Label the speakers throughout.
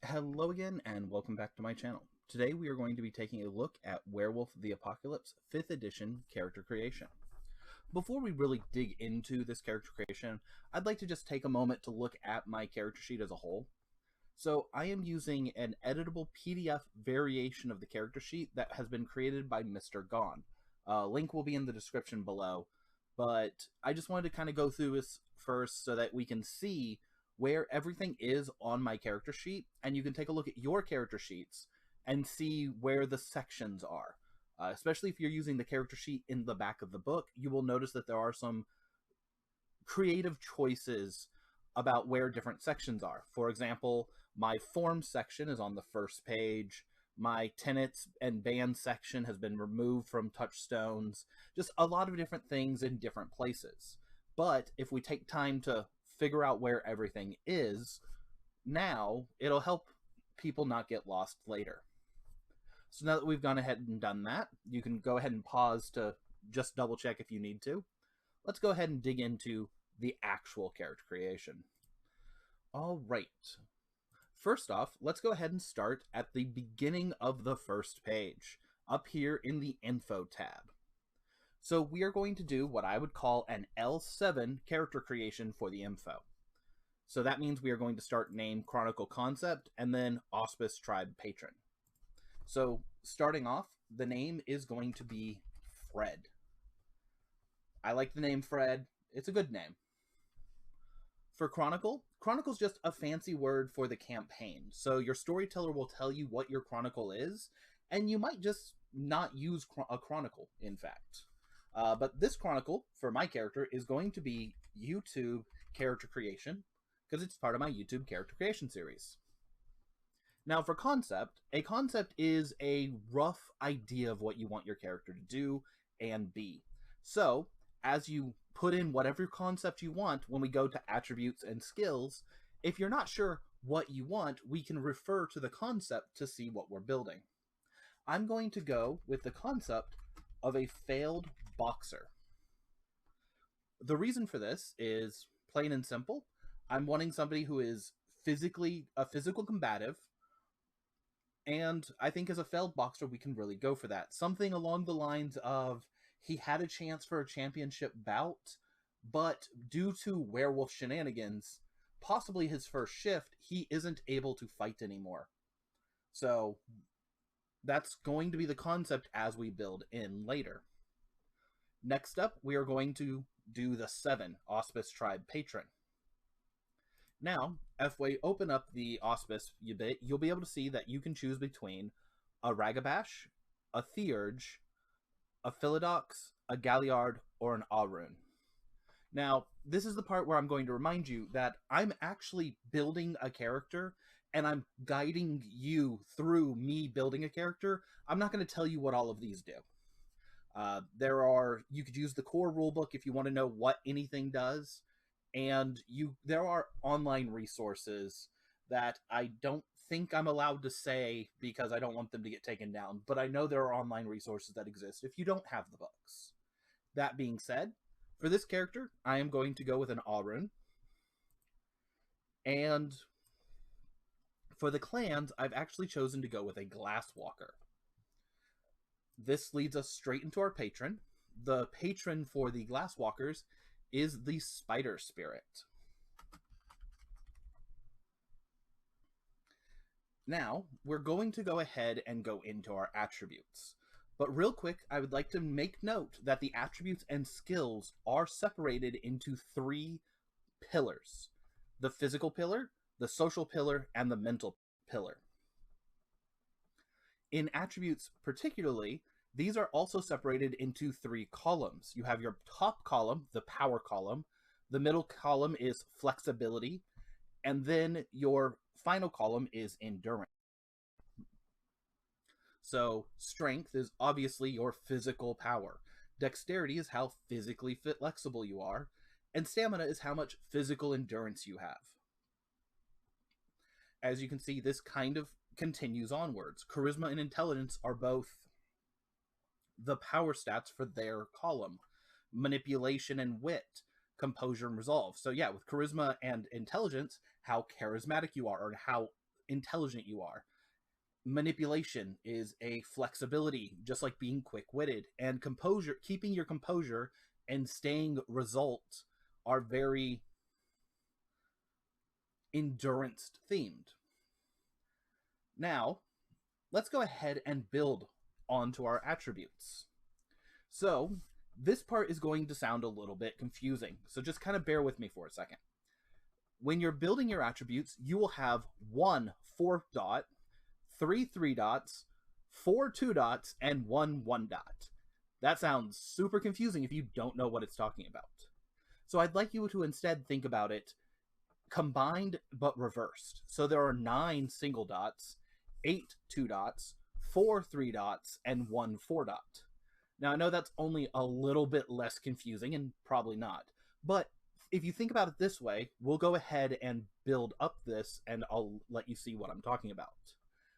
Speaker 1: Hello again, and welcome back to my channel. Today we are going to be taking a look at Werewolf the Apocalypse 5th edition character creation. Before we really dig into this character creation, I'd like to just take a moment to look at my character sheet as a whole. So I am using an editable PDF variation of the character sheet that has been created by MrGone. Link will be in the description below, but I just wanted to kind of go through this first so that we can see where everything is on my character sheet, and you can take a look at your character sheets and see where the sections are. Especially if you're using the character sheet in the back of the book, you will notice that there are some creative choices about where different sections are. For example, my form section is on the first page. My tenets and band section has been removed from touchstones. Just a lot of different things in different places. But if we take time to figure out where everything is, now it'll help people not get lost later. So now that we've gone ahead and done that, you can go ahead and pause to just double check if you need to. Let's go ahead and dig into the actual character creation. All right. First off, let's go ahead and start at the beginning of the first page, up here in the Info tab. So we are going to do what I would call an L7 character creation for the info. So that means we are going to start name, chronicle, concept, and then auspice, tribe, patron. So starting off, the name is going to be Fred. I like the name Fred. It's a good name. For chronicle, chronicle's just a fancy word for the campaign. So your storyteller will tell you what your chronicle is, and you might just not use a chronicle, in fact. But this chronicle, for my character, is going to be YouTube character creation, because it's part of my YouTube character creation series. Now for concept, a concept is a rough idea of what you want your character to do and be. So, as you put in whatever concept you want, when we go to attributes and skills, if you're not sure what you want, we can refer to the concept to see what we're building. I'm going to go with the concept of a failed boxer. The reason for this is plain and simple. I'm wanting somebody who is a physical combative, and I think as a failed boxer, we can really go for that. Something along the lines of he had a chance for a championship bout, but due to werewolf shenanigans, possibly his first shift, he isn't able to fight anymore. So that's going to be the concept as we build in later. Next up, we are going to do the 7, Auspice Tribe Patron. Now, if we open up the Auspice a bit, you'll be able to see that you can choose between a Ragabash, a Theurge, a Philodox, a Galliard, or an Arun. Now, this is the part where I'm going to remind you that I'm actually building a character, and I'm guiding you through me building a character. I'm not going to tell you what all of these do. You could use the core rulebook if you want to know what anything does, and there are online resources that I don't think I'm allowed to say because I don't want them to get taken down, but I know there are online resources that exist if you don't have the books. That being said, for this character, I am going to go with an Arun, and for the clans, I've actually chosen to go with a Glasswalker. This leads us straight into our patron. The patron for the Glasswalkers is the Spider Spirit. Now, we're going to go ahead and go into our attributes. But real quick, I would like to make note that the attributes and skills are separated into 3 pillars. The physical pillar, the social pillar, and the mental pillar. In attributes particularly, these are also separated into 3 columns. You have your top column, the power column, the middle column is flexibility, and then your final column is endurance. So strength is obviously your physical power. Dexterity is how physically flexible you are, and stamina is how much physical endurance you have. As you can see, this kind of continues onwards. Charisma and intelligence are both the power stats for their column. Manipulation and wit, composure and resolve. So yeah, with charisma and intelligence, how charismatic you are, or how intelligent you are. Manipulation is a flexibility, just like being quick-witted. And composure, keeping your composure and staying result are very endurance themed. Now, let's go ahead and build onto our attributes. So, this part is going to sound a little bit confusing, so just kind of bear with me for a second. When you're building your attributes, you will have 1 4 dot, 3 3 dots, 4 2 dots, and 1 1 dot. That sounds super confusing if you don't know what it's talking about. So I'd like you to instead think about it combined but reversed. So there are 9 single dots, 8 2 dots, 4 3 dots, and 1 4 dot. Now I know that's only a little bit less confusing, and probably not, but if you think about it this way, we'll go ahead and build up this, and I'll let you see what I'm talking about.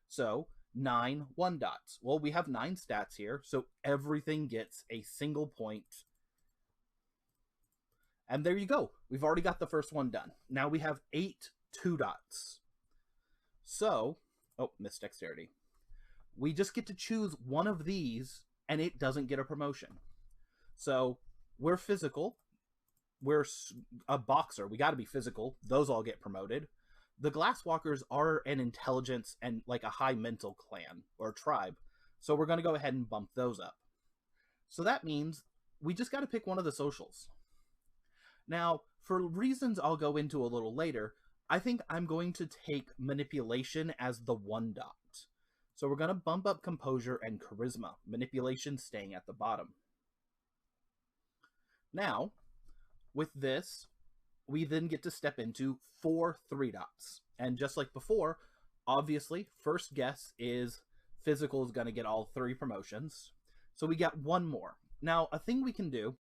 Speaker 1: So 9 1 dots. Well, we have 9 stats here, so everything gets a single point. And there you go. We've already got the first one done. Now we have 8 2 dots. So, oh, missed dexterity. We just get to choose one of these, and it doesn't get a promotion. So we're physical. We're a boxer. We got to be physical. Those all get promoted. The Glasswalkers are an intelligence and like a high mental clan or tribe. So we're going to go ahead and bump those up. So that means we just got to pick one of the socials. Now, for reasons I'll go into a little later, I think I'm going to take manipulation as the 1 dot. So we're going to bump up composure and charisma, manipulation staying at the bottom. Now, with this, we then get to step into 4 3 dots. And just like before, obviously, first guess is physical is going to get all 3 promotions. So we got 1 more. Now, a thing we can do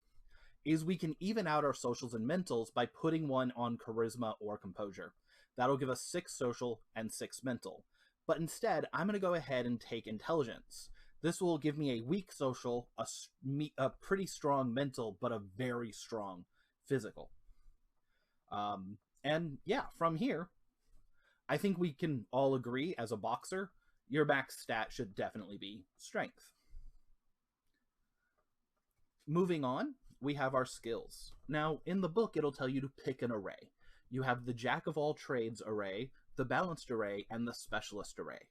Speaker 1: is we can even out our socials and mentals by putting 1 on charisma or composure. That'll give us 6 social and 6 mental. But instead, I'm going to go ahead and take intelligence. This will give me a weak social, a pretty strong mental, but a very strong physical. And yeah, from here, I think we can all agree as a boxer, your max stat should definitely be strength. Moving on, we have our skills. Now, in the book, it'll tell you to pick an array. You have the Jack of all trades array, the balanced array, and the specialist array.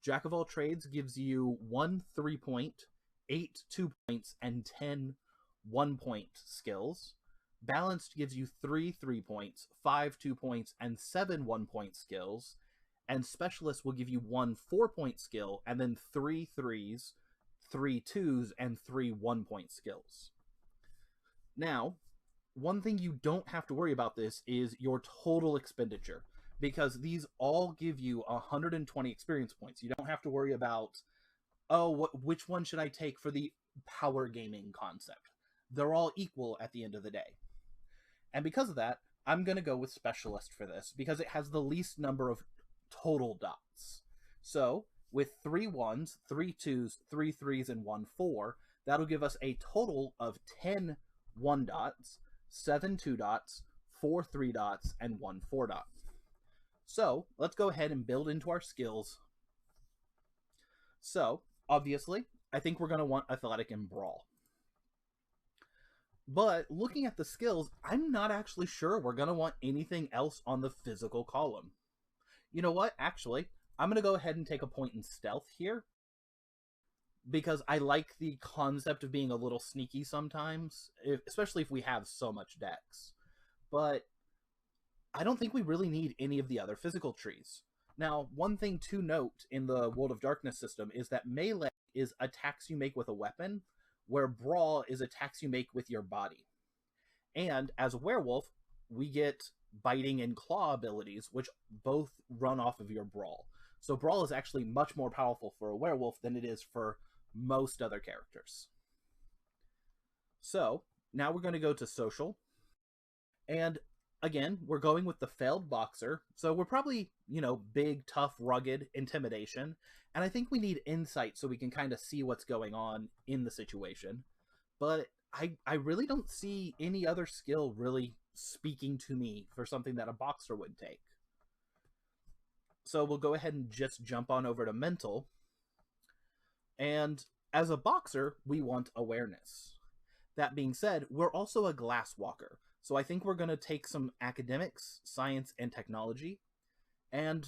Speaker 1: Jack of all trades gives you 1 3-point, 8 2-points, and 10 1-point skills. Balanced gives you 3 3-points, 5 2-points, and 7 1-point skills. And specialist will give you 1 4-point skill, and then 3 3s, 3 2s, and 3 1-point skills. Now, one thing you don't have to worry about this is your total expenditure, because these all give you 120 experience points. You don't have to worry about, oh, which one should I take for the power gaming concept? They're all equal at the end of the day. And because of that, I'm going to go with specialist for this, because it has the least number of total dots. So, with 3 1s, 3 2s, 3 3s, and 1 4, that'll give us a total of 10 1 dots, 7 2 dots, 4 3 dots, and 1 4 dot. So, let's go ahead and build into our skills. So, obviously, I think we're going to want athletic and brawl. But looking at the skills, I'm not actually sure we're going to want anything else on the physical column. You know what? Actually, I'm going to go ahead and take a point in stealth here, because I like the concept of being a little sneaky sometimes, especially if we have so much dex. But I don't think we really need any of the other physical trees. Now, one thing to note in the World of Darkness system is that melee is attacks you make with a weapon, where brawl is attacks you make with your body. And as a werewolf, we get biting and claw abilities, which both run off of your brawl. So brawl is actually much more powerful for a werewolf than it is for most other characters. So now we're going to go to social. And again, we're going with the failed boxer. So we're probably, big, tough, rugged, intimidation. And I think we need insight so we can kind of see what's going on in the situation. But I really don't see any other skill really speaking to me for something that a boxer would take. So we'll go ahead and just jump on over to mental. And as a boxer, we want awareness. That being said, we're also a glass walker. So I think we're going to take some academics, science, and technology. And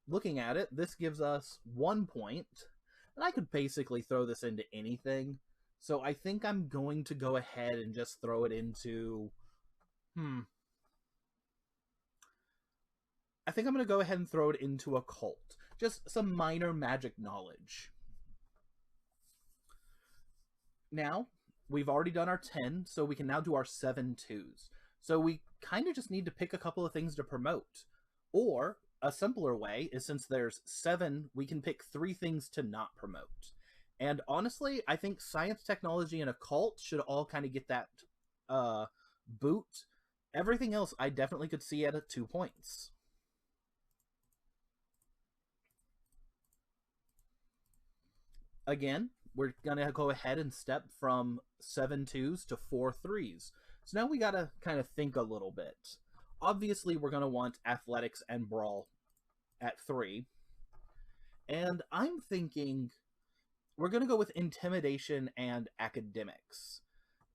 Speaker 1: looking at it, this gives us 1 point. And I could basically throw this into anything. So I think I'm going to go ahead and just throw it into... I think I'm going to go ahead and throw it into occult. Just some minor magic knowledge. Now, we've already done our 10, so we can now do our 7 twos. So we kind of just need to pick a couple of things to promote. Or, a simpler way is since there's 7, we can pick 3 things to not promote. And honestly, I think science, technology, and occult should all kind of get that boot. Everything else I definitely could see at 2 points. Again, we're going to go ahead and step from 7 twos to 4 threes. So now we got to kind of think a little bit. Obviously, we're going to want athletics and brawl at 3. And I'm thinking we're going to go with intimidation and academics.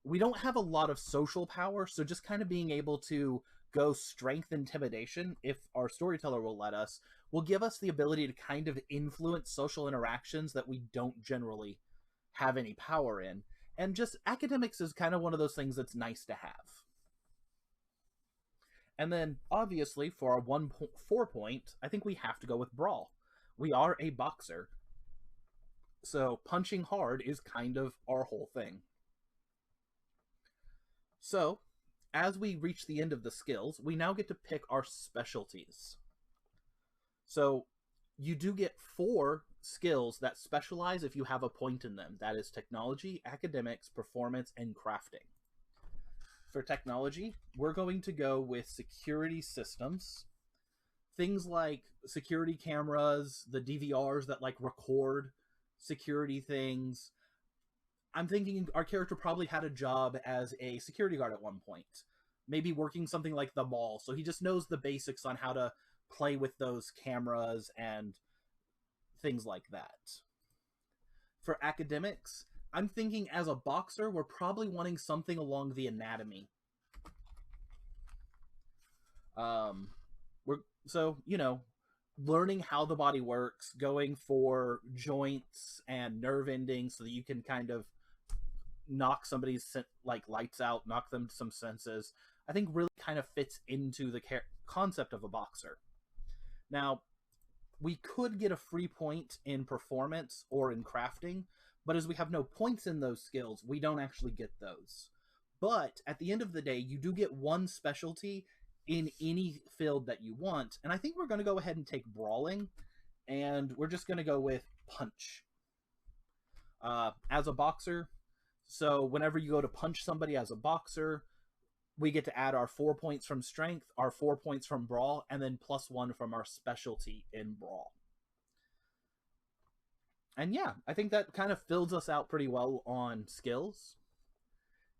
Speaker 1: We don't have a lot of social power, so just kind of being able to go strength intimidation, if our storyteller will let us, will give us the ability to kind of influence social interactions that we don't generally have any power in. And just academics is kind of one of those things that's nice to have. And then, obviously, for our 4 point, I think we have to go with brawl. We are a boxer, so punching hard is kind of our whole thing. So, as we reach the end of the skills, we now get to pick our specialties. So, you do get 4 skills that specialize if you have a point in them. That is technology, academics, performance, and crafting. For technology, we're going to go with security systems. Things like security cameras, the DVRs that like record security things. I'm thinking our character probably had a job as a security guard at one point. Maybe working something like the mall, so he just knows the basics on how to play with those cameras and things like that. For academics, I'm thinking as a boxer, we're probably wanting something along the anatomy. Learning how the body works, going for joints and nerve endings so that you can kind of knock somebody's like lights out, knock them to some senses, I think really kind of fits into the concept of a boxer. Now, we could get a free point in performance or in crafting, but as we have no points in those skills, we don't actually get those. But at the end of the day, you do get 1 specialty in any field that you want, and I think we're going to go ahead and take brawling, and we're just going to go with punch. As a boxer, so whenever you go to punch somebody as a boxer, we get to add our 4 points from strength, our 4 points from brawl, and then +1 from our specialty in brawl. And yeah, I think that kind of fills us out pretty well on skills.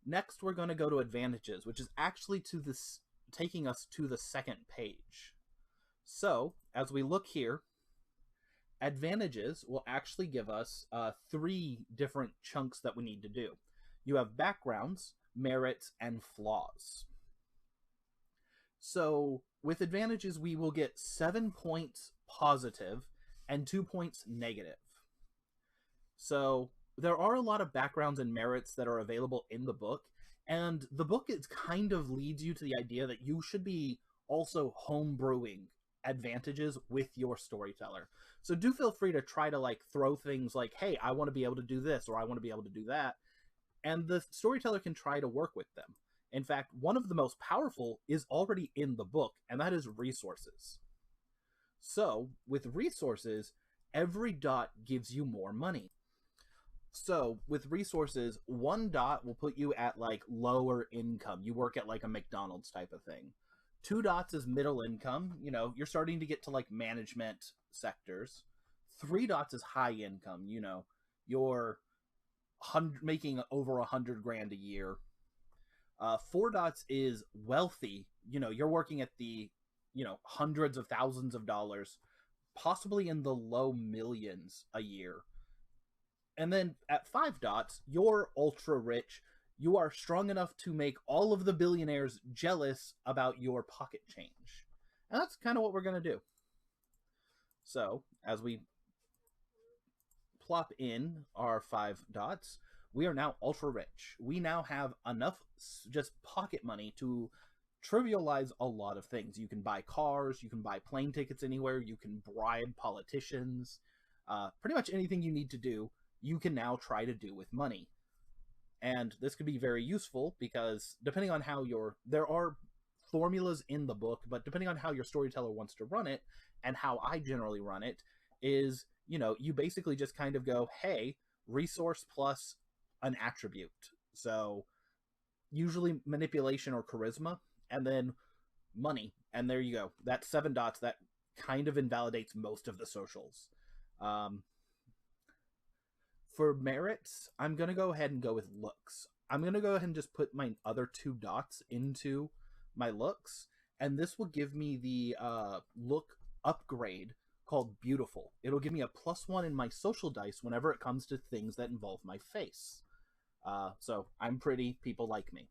Speaker 1: Next, we're going to go to advantages, which is actually taking us to the 2nd page. So, as we look here, advantages will actually give us 3 different chunks that we need to do. You have backgrounds, merits, and flaws. So, with advantages, we will get 7 points positive and 2 points negative. So, there are a lot of backgrounds and merits that are available in the book, and the book kind of leads you to the idea that you should be also homebrewing advantages with your storyteller. So do feel free to try to like throw things like, hey, I want to be able to do this, or I want to be able to do that. And the storyteller can try to work with them. In fact, one of the most powerful is already in the book, and that is resources. So with resources, every dot gives you more money. So with resources, 1 dot will put you at like lower income. You work at like a McDonald's type of thing. 2 dots is middle income. You know, you're starting to get to like management sectors. 3 dots is high income. You know, you're making over 100 grand a year. 4 dots is wealthy. You know, you're working at the, you know, hundreds of thousands of dollars, possibly in the low millions a year. And then at 5 dots, you're ultra rich. You are strong enough to make all of the billionaires jealous about your pocket change. And that's kind of what we're going to do. So, as we plop in our 5 dots, we are now ultra rich. We now have enough just pocket money to trivialize a lot of things. You can buy cars, you can buy plane tickets anywhere, you can bribe politicians, pretty much anything you need to do, you can now try to do with money. And this could be very useful because depending on how there are formulas in the book, but depending on how your storyteller wants to run it and how I generally run it is, you basically just kind of go, hey, resource plus an attribute. So usually manipulation or charisma, and then money. And there you go. That's 7 dots. That kind of invalidates most of the socials. For merits, I'm going to go ahead and go with looks. I'm going to go ahead and just put my other 2 dots into my looks, and this will give me the look upgrade called Beautiful. It'll give me a +1 in my social dice whenever it comes to things that involve my face. So I'm pretty, people like me.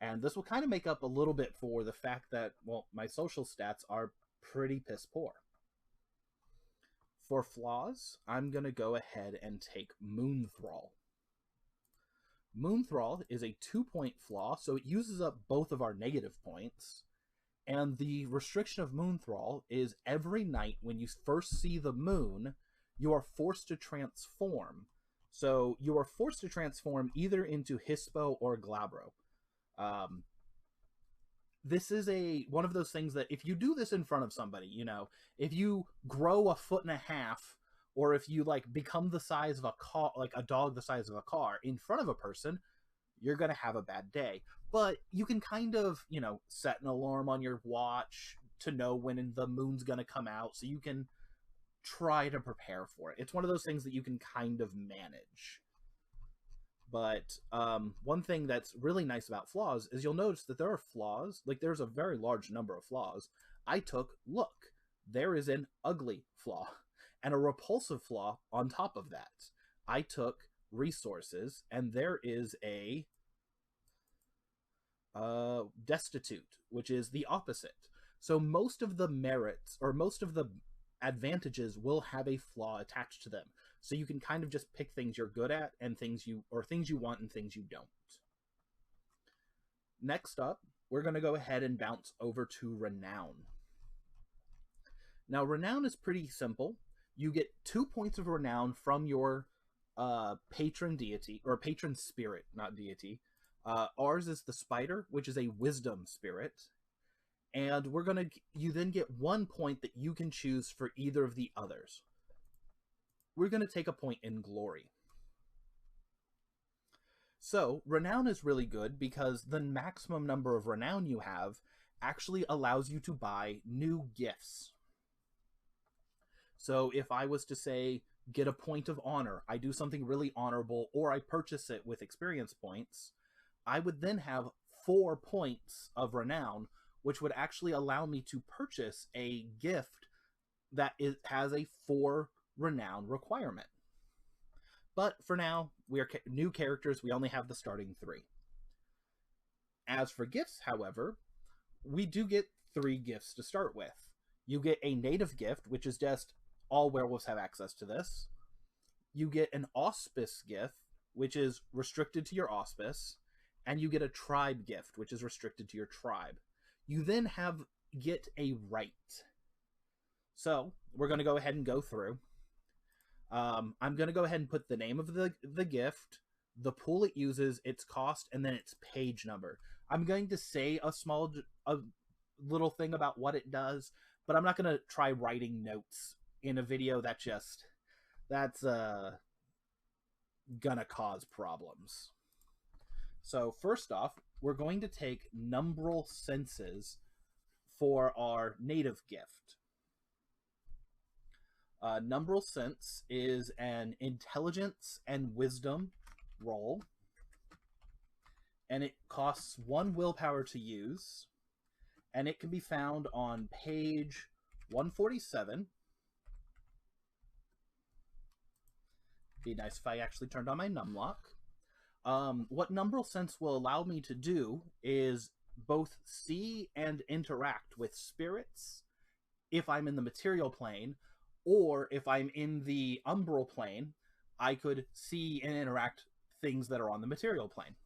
Speaker 1: And this will kind of make up a little bit for the fact that, well, my social stats are pretty piss poor. For flaws, I'm going to go ahead and take Moonthral. Moonthral is a 2-point flaw, so it uses up both of our negative points. And the restriction of Moonthral is every night when you first see the moon, you are forced to transform. So you are forced to transform either into Hispo or Glabro. This is one of those things that if you do this in front of somebody, if you grow 1.5 feet, or if you become the size of a car, like a dog the size of a car in front of a person, you're going to have a bad day. But you can kind of, set an alarm on your watch to know when the moon's going to come out, so you can try to prepare for it. It's one of those things that you can kind of manage. But one thing that's really nice about flaws is you'll notice that there are flaws, there's a very large number of flaws. I took look. There is an ugly flaw and a repulsive flaw on top of that. I took resources, and there is a destitute, which is the opposite. So most of the merits, or most of the advantages, will have a flaw attached to them. So you can kind of just pick things you're good at and things you want and things you don't. Next up, we're going to go ahead and bounce over to Renown. Now, Renown is pretty simple. You get 2 points of Renown from your patron deity, or patron spirit, not deity. Ours is the Spider, which is a wisdom spirit. And you then get 1 point that you can choose for either of the others. We're going to take a point in glory. So, Renown is really good because the maximum number of Renown you have actually allows you to buy new gifts. So, if I was to say, get a point of honor, I do something really honorable, or I purchase it with experience points, I would then have 4 points of Renown, which would actually allow me to purchase a gift that has a 4 Renown requirement. But for now, we are new characters. We only have the starting 3. As for gifts, however, we do get 3 gifts to start with. You get a native gift, which is just all werewolves have access to this. You get an auspice gift, which is restricted to your auspice. And you get a tribe gift, which is restricted to your tribe. You then get a right. So we're going to go ahead and go through. I'm going to go ahead and put the name of the gift, the pool it uses, its cost, and then its page number. I'm going to say a little thing about what it does, but I'm not going to try writing notes in a video. That's gonna cause problems. So first off, we're going to take numbral senses for our native gift. Numbral sense is an intelligence and wisdom roll, and it costs 1 willpower to use, and it can be found on page 147 Be nice if I actually turned on my numlock. What Numbral Sense will allow me to do is both see and interact with spirits if I'm in the material plane, or if I'm in the umbral plane, I could see and interact things that are on the material plane.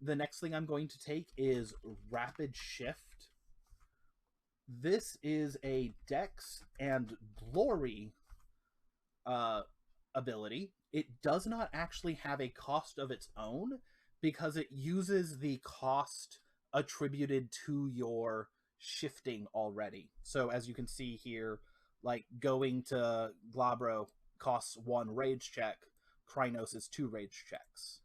Speaker 1: The next thing I'm going to take is Rapid Shift. This is a Dex and Glory ability. It does not actually have a cost of its own because it uses the cost attributed to your shifting already. So as you can see here, like going to Glabro costs 1 rage check, Krynos is 2 rage checks.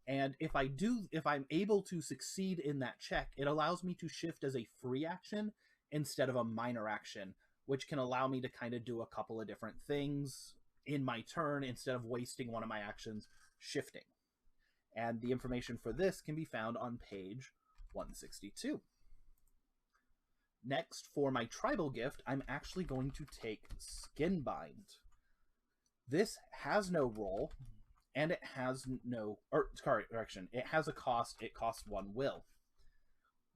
Speaker 1: And if I'm able to succeed in that check, it allows me to shift as a free action instead of a minor action, which can allow me to kind of do a couple of different things in my turn instead of wasting one of my actions shifting. And the information for this can be found on page 162. Next, for my tribal gift, I'm actually going to take Skinbind. This has no roll, and it has no, correction, it has a cost. It costs 1 will.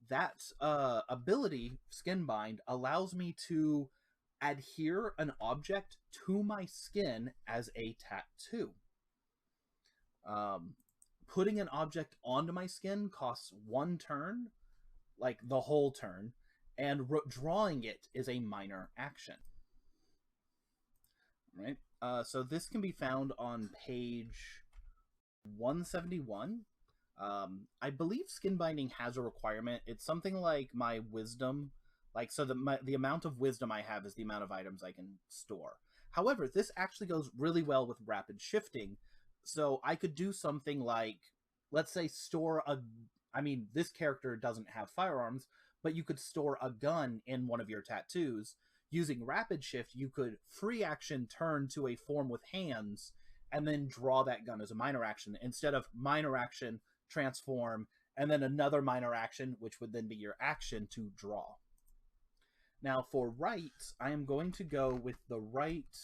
Speaker 1: That ability, Skinbind, allows me to adhere an object to my skin as a tattoo. Putting an object onto my skin costs 1 turn, like the whole turn, and drawing it is a minor action. Right? So this can be found on page 171. I believe skin binding has a requirement. It's something like my wisdom. Like, so the amount of wisdom I have is the amount of items I can store. However, this actually goes really well with rapid shifting. So I could do something like, let's say, store a... I mean, this character doesn't have firearms, but you could store a gun in one of your tattoos. Using rapid shift, you could free action turn to a form with hands and then draw that gun as a minor action, instead of minor action, transform, and then another minor action, which would then be your action to draw. Now for rights, I am going to go with the right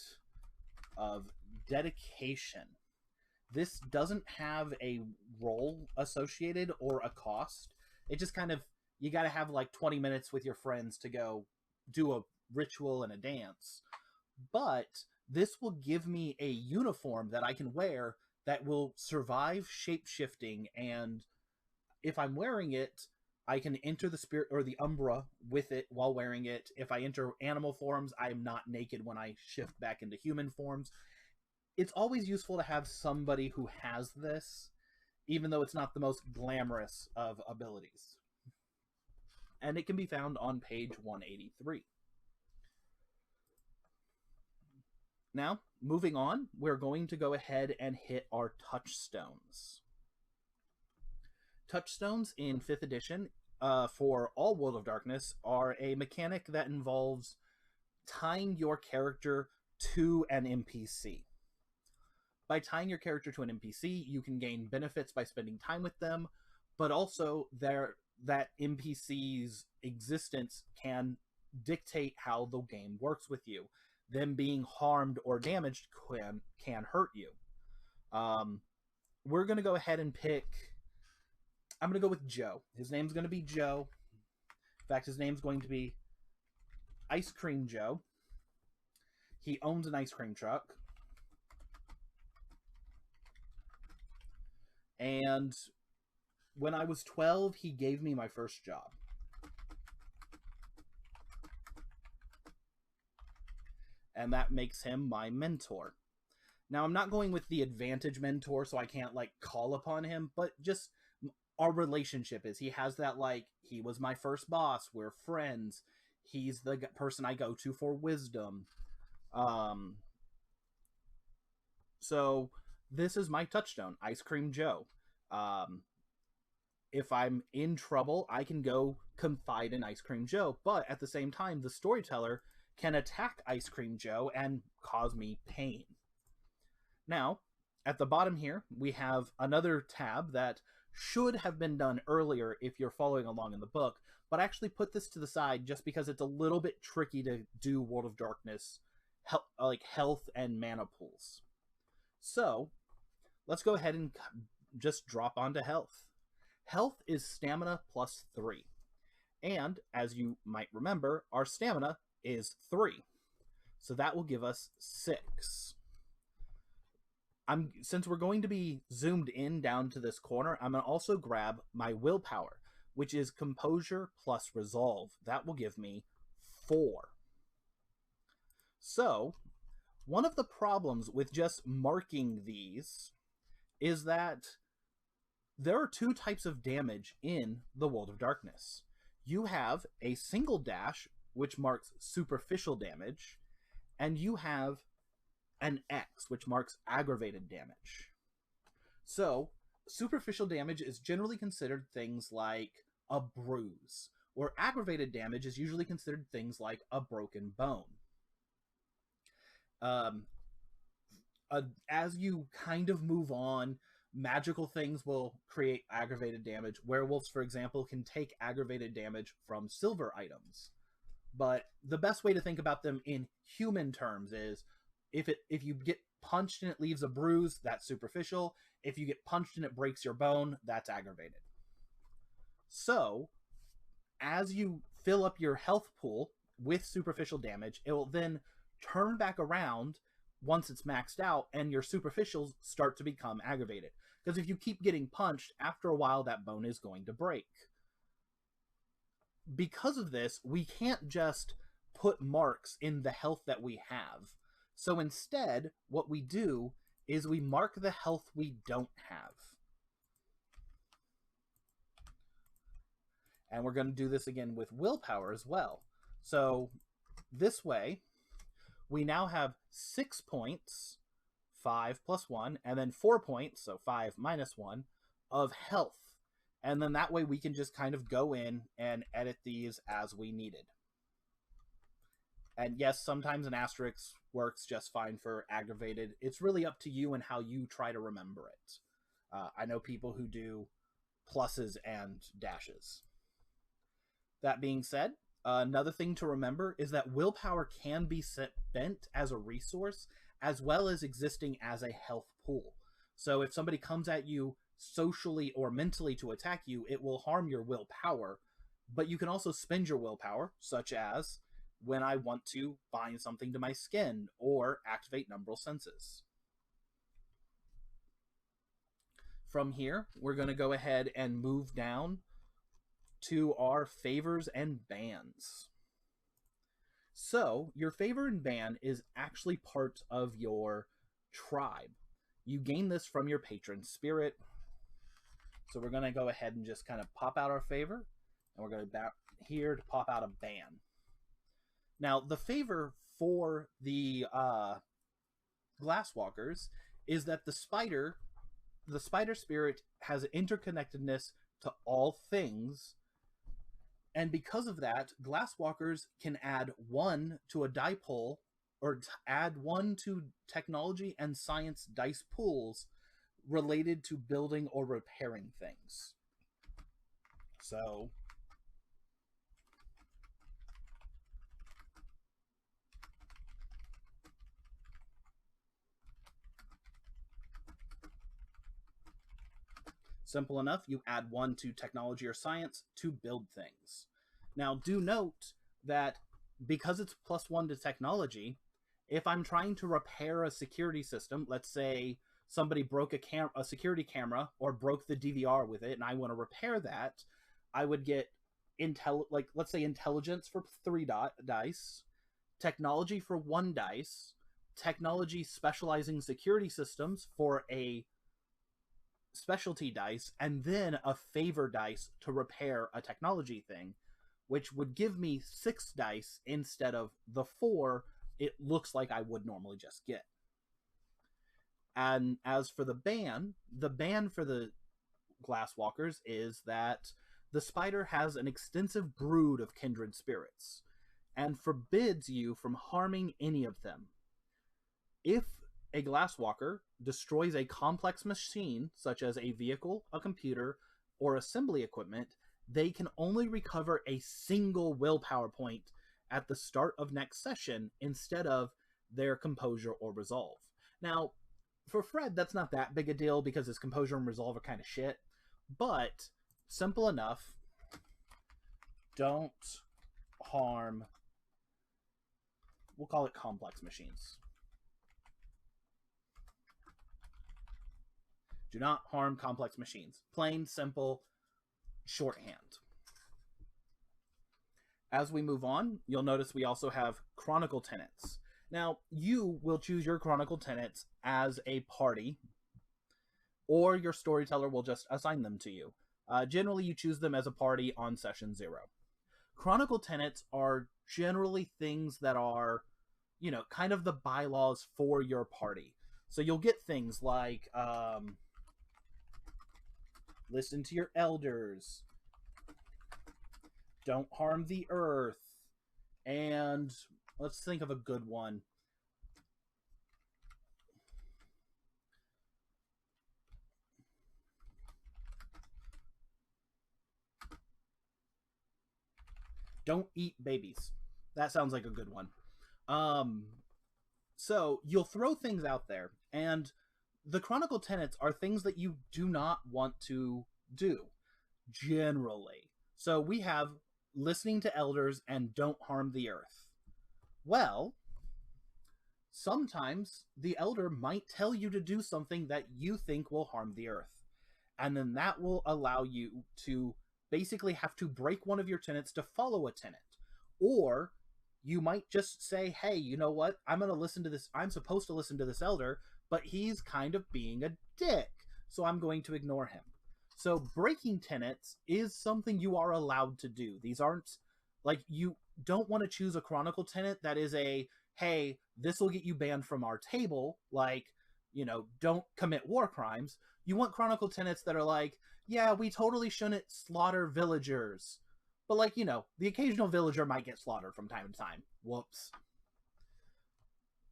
Speaker 1: of dedication. This doesn't have a role associated or a cost. It just kind of, you got to have like 20 minutes with your friends to go do a ritual and a dance. But this will give me a uniform that I can wear that will survive shape-shifting, and if I'm wearing it, I can enter the spirit or the umbra with it while wearing it. If I enter animal forms, I am not naked when I shift back into human forms. It's always useful to have somebody who has this, even though it's not the most glamorous of abilities. And it can be found on page 183. Now, moving on, we're going to go ahead and hit our touchstones. Touchstones in 5th edition, for all World of Darkness, are a mechanic that involves tying your character to an NPC. By tying your character to an NPC, you can gain benefits by spending time with them, but also that NPC's existence can dictate how the game works with you. Them being harmed or damaged can hurt you. We're going to go ahead and pick... I'm going to go with Joe. His name's going to be Joe. In fact, his name's going to be Ice Cream Joe. He owns an ice cream truck. And when I was 12, he gave me my first job. And that makes him my mentor. Now, I'm not going with the advantage mentor, so I can't, like, call upon him, but just our relationship is, he has that, like, he was my first boss, we're friends, he's the person I go to for wisdom. So, this is my touchstone, Ice Cream Joe. If I'm in trouble, I can go confide in Ice Cream Joe, but at the same time, the storyteller can attack Ice Cream Joe and cause me pain. Now, at the bottom here, we have another tab that should have been done earlier if you're following along in the book, but I actually put this to the side just because it's a little bit tricky to do World of Darkness health and mana pools. So let's go ahead and just drop onto health. Health is stamina plus 3. And as you might remember, our stamina is 3. So that will give us 6. Since we're going to be zoomed in down to this corner, I'm going to also grab my willpower, which is composure plus resolve. That will give me 4. So one of the problems with just marking these is that there are 2 types of damage in the World of Darkness. You have a single dash, which marks superficial damage, and you have an X, which marks aggravated damage. So superficial damage is generally considered things like a bruise, or aggravated damage is usually considered things like a broken bone. As you kind of move on, magical things will create aggravated damage. Werewolves, for example, can take aggravated damage from silver items. But the best way to think about them in human terms is if you get punched and it leaves a bruise, that's superficial. If you get punched and it breaks your bone, that's aggravated. So as you fill up your health pool with superficial damage, it will then turn back around once it's maxed out, and your superficials start to become aggravated. Because if you keep getting punched, after a while that bone is going to break. Because of this, we can't just put marks in the health that we have. So instead, what we do is we mark the health we don't have. And we're going to do this again with willpower as well. So this way, we now have 6 points, 5 plus 1, and then 4 points, so 5 minus 1, of health. And then that way we can just kind of go in and edit these as we needed. And yes, sometimes an asterisk works just fine for aggravated. It's really up to you and how you try to remember it. I know people who do pluses and dashes. That being said, another thing to remember is that willpower can be spent as a resource as well as existing as a health pool. So if somebody comes at you socially or mentally to attack you, it will harm your willpower, but you can also spend your willpower, such as when I want to bind something to my skin or activate numbral senses. From here, we're going to go ahead and move down to our favors and bans. So your favor and ban is actually part of your tribe. You gain this from your patron spirit. So we're going to go ahead and just kind of pop out our favor, and we're going to back here to pop out a ban. Now the favor for the Glasswalkers is that the spider spirit has interconnectedness to all things. And because of that, Glasswalkers can add 1 to a die pool, or add 1 to technology and science dice pools related to building or repairing things. So simple enough, you add 1 to technology or science to build things. Now, do note that because it's +1 to technology, if I'm trying to repair a security system, let's say somebody broke a security camera or broke the DVR with it, and I want to repair that, I would get let's say intelligence for 3 dice, technology for 1 dice, technology specializing security systems for a specialty dice, and then a favor dice to repair a technology thing, which would give me 6 dice instead of the 4 it looks like I would normally just get. And as for the ban for the Glasswalkers is that the spider has an extensive brood of kindred spirits and forbids you from harming any of them. If a Glasswalker destroys a complex machine, such as a vehicle, a computer, or assembly equipment, they can only recover a single willpower point at the start of next session instead of their composure or resolve. Now, for Fred, that's not that big a deal because his composure and resolve are kind of shit, but simple enough. Don't harm, we'll call it complex machines. Do not harm complex machines. Plain, simple, shorthand. As we move on, you'll notice we also have Chronicle Tenants. Now, you will choose your Chronicle Tenants as a party, or your storyteller will just assign them to you. Generally, you choose them as a party on session 0. Chronicle Tenants are generally things that are, you know, kind of the bylaws for your party. So you'll get things like, listen to your elders, don't harm the earth, and let's think of a good one. Don't eat babies. That sounds like a good one. So you'll throw things out there, and the Chronicle Tenets are things that you do not want to do, generally. So we have listening to elders and don't harm the earth. Well, sometimes the elder might tell you to do something that you think will harm the earth. And then that will allow you to basically have to break one of your tenets to follow a tenet. Or you might just say, hey, you know what? I'm going to listen to this. I'm supposed to listen to this elder, but he's kind of being a dick, so I'm going to ignore him. So breaking tenets is something you are allowed to do. These aren't, like, you don't want to choose a Chronicle tenet that is a, hey, this will get you banned from our table, like, you know, don't commit war crimes. You want Chronicle tenets that are like, yeah, we totally shouldn't slaughter villagers. But, like, you know, the occasional villager might get slaughtered from time to time. Whoops.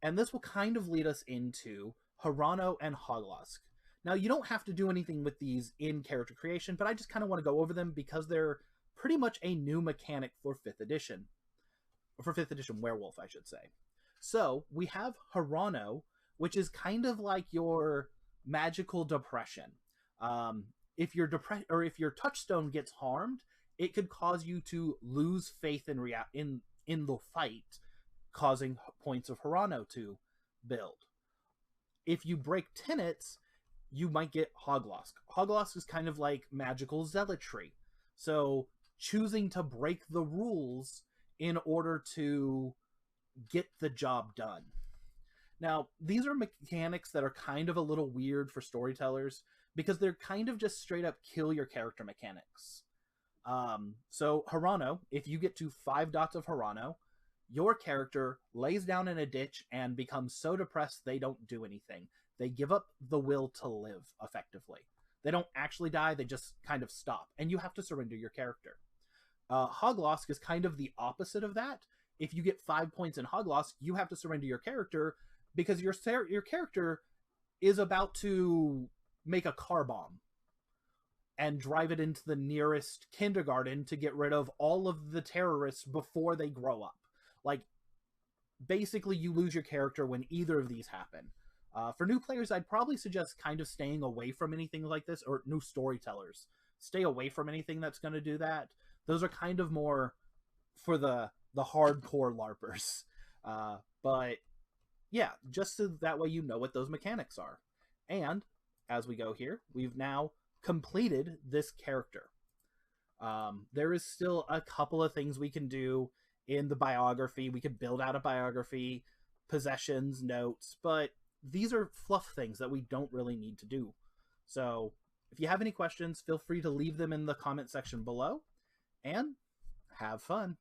Speaker 1: And this will kind of lead us into Hirano and Hoglosk. Now, you don't have to do anything with these in character creation, but I just kind of want to go over them because they're pretty much a new mechanic for 5th edition. Or for 5th edition Werewolf, I should say. So, we have Hirano, which is kind of like your magical depression. If your touchstone gets harmed, it could cause you to lose faith in the fight, causing points of Hirano to build. If you break tenets, you might get Hoglosk. Hoglosk is kind of like magical zealotry. So choosing to break the rules in order to get the job done. Now, these are mechanics that are kind of a little weird for storytellers because they're kind of just straight up kill your character mechanics. So Hirano, if you get to 5 dots of Hirano, your character lays down in a ditch and becomes so depressed they don't do anything. They give up the will to live, effectively. They don't actually die, they just kind of stop, and you have to surrender your character. Hoglosk is kind of the opposite of that. If you get 5 points in Hoglosk, you have to surrender your character because your character is about to make a car bomb and drive it into the nearest kindergarten to get rid of all of the terrorists before they grow up. Like, basically you lose your character when either of these happen. For new players, I'd probably suggest kind of staying away from anything like this, or new storytellers. Stay away from anything that's going to do that. Those are kind of more for the hardcore LARPers. But yeah, just so that way you know what those mechanics are. And as we go here, we've now completed this character. There is still a couple of things we can do in the biography. We could build out a biography, possessions, notes, but these are fluff things that we don't really need to do. So if you have any questions, feel free to leave them in the comment section below, and have fun.